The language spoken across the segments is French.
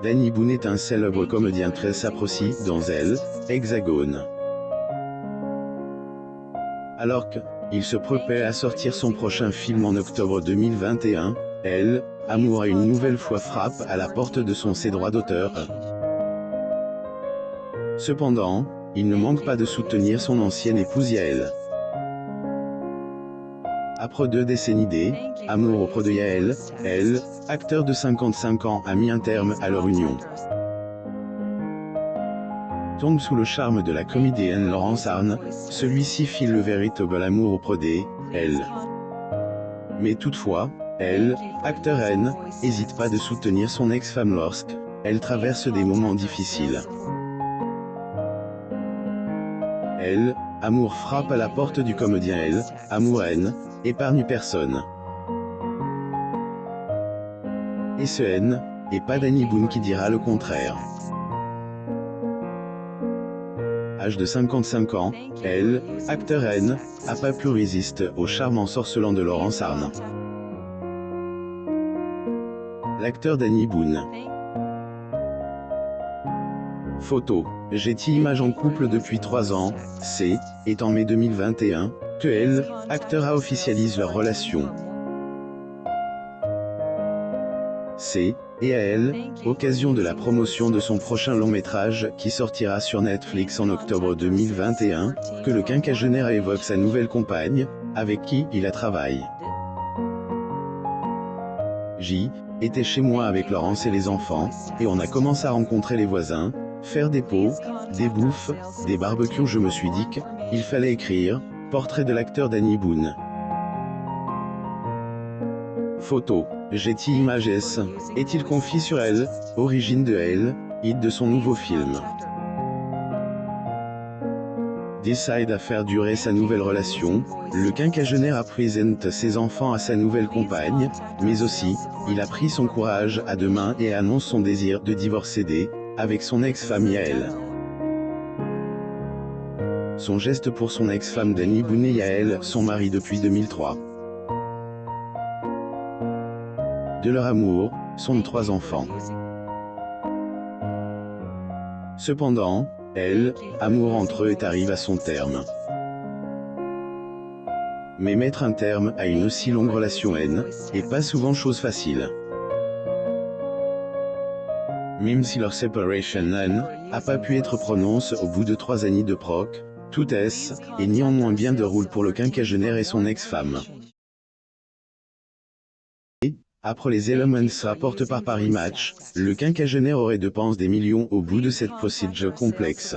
Danny Boone est un célèbre comédien très apprécié dans Elle, Hexagone. Alors qu'il se prépare à sortir son prochain film en octobre 2021, Elle, Amour a une nouvelle fois frappe à la porte de ses droits d'auteur. Cependant, il ne manque pas de soutenir son ancienne épouse Yael. Après 2 décennies d'amour auprès de Yael, Elle, acteur de 55 ans, a mis un terme à leur union. Tombe sous le charme de la comédienne Laurence Arne, celui-ci fit le véritable amour auprès d'elle. Mais toutefois, Elle, acteur N, n'hésite pas de soutenir son ex-femme lorsqu'elle traverse des moments difficiles. Elle, Amour frappe à la porte du comédien Elle, Amour N, épargne personne. Et ce N, et pas Danny Boone qui dira le contraire. Âge de 55 ans, Elle, acteur N, a pas pu résister au charme ensorcelant de Laurence Arne. L'acteur Danny Boone. Photo. J'étais image en couple depuis 3 ans, est en mai 2021, que Elle, acteur a officialise leur relation. Et à Elle, occasion de la promotion de son prochain long-métrage qui sortira sur Netflix en octobre 2021, que le quinquagénaire évoque sa nouvelle compagne, avec qui il a travaillé. J'étais chez moi avec Laurence et les enfants, et on a commencé à rencontrer les voisins, faire des pots, des bouffes, des barbecues. Je me suis dit qu'il fallait écrire, portrait de l'acteur Danny Boone. Photo. J'étais images est-il confie sur Elle, origine de Elle, hit de son nouveau film. Décide à faire durer sa nouvelle relation, le quinquagénaire présente ses enfants à sa nouvelle compagne, mais aussi, il a pris son courage à 2 mains et annonce son désir de divorcer avec son ex-femme Yael. Son geste pour son ex-femme Danny Boone et Yael, son mari depuis 2003. De leur amour, sont 3 enfants. Cependant, Elle, amour entre eux arrive à son terme. Mais mettre un terme à une aussi longue relation est pas souvent chose facile. Même si leur séparation n'a pas pu être prononcée au bout de 3 années de proc, tout est néanmoins bien déroule pour le quinquagénaire et son ex-femme. Après les éléments rapportés par Paris Match, le quinquagénaire aurait dépensé des millions au bout de cette procédure complexe.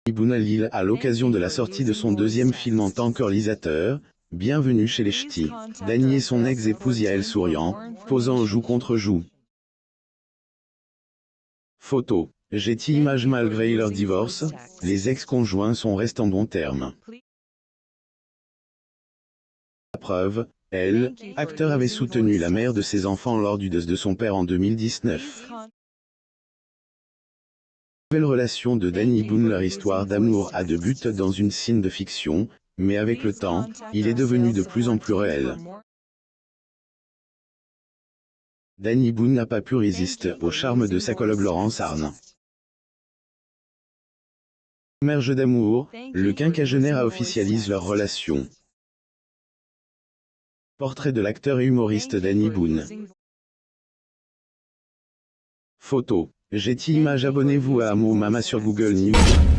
Boone à l'occasion de la sortie de son 2e film en tant que réalisateur, Bienvenue chez les Ch'tis, Danny et son ex-épouse Yael souriant, posant joue contre joue. Photo. J'étais image malgré leur divorce, les ex-conjoints sont restés en bons termes. La preuve, Elle, acteur avait soutenu la mère de ses enfants lors du décès de son père en 2019. Nouvelle relation de Danny Boone. Leur histoire d'amour a débuté dans une scène de fiction, mais avec le temps, il est devenu de plus en plus réel. Danny Boone n'a pas pu résister au charme de sa collègue Laurence Arne. Émerge d'amour, le quinquagénaire a officialise leur relation. Portrait de l'acteur et humoriste Danny Boone. Photo. J'étais image. Abonnez-vous à Amo Mama sur Google News.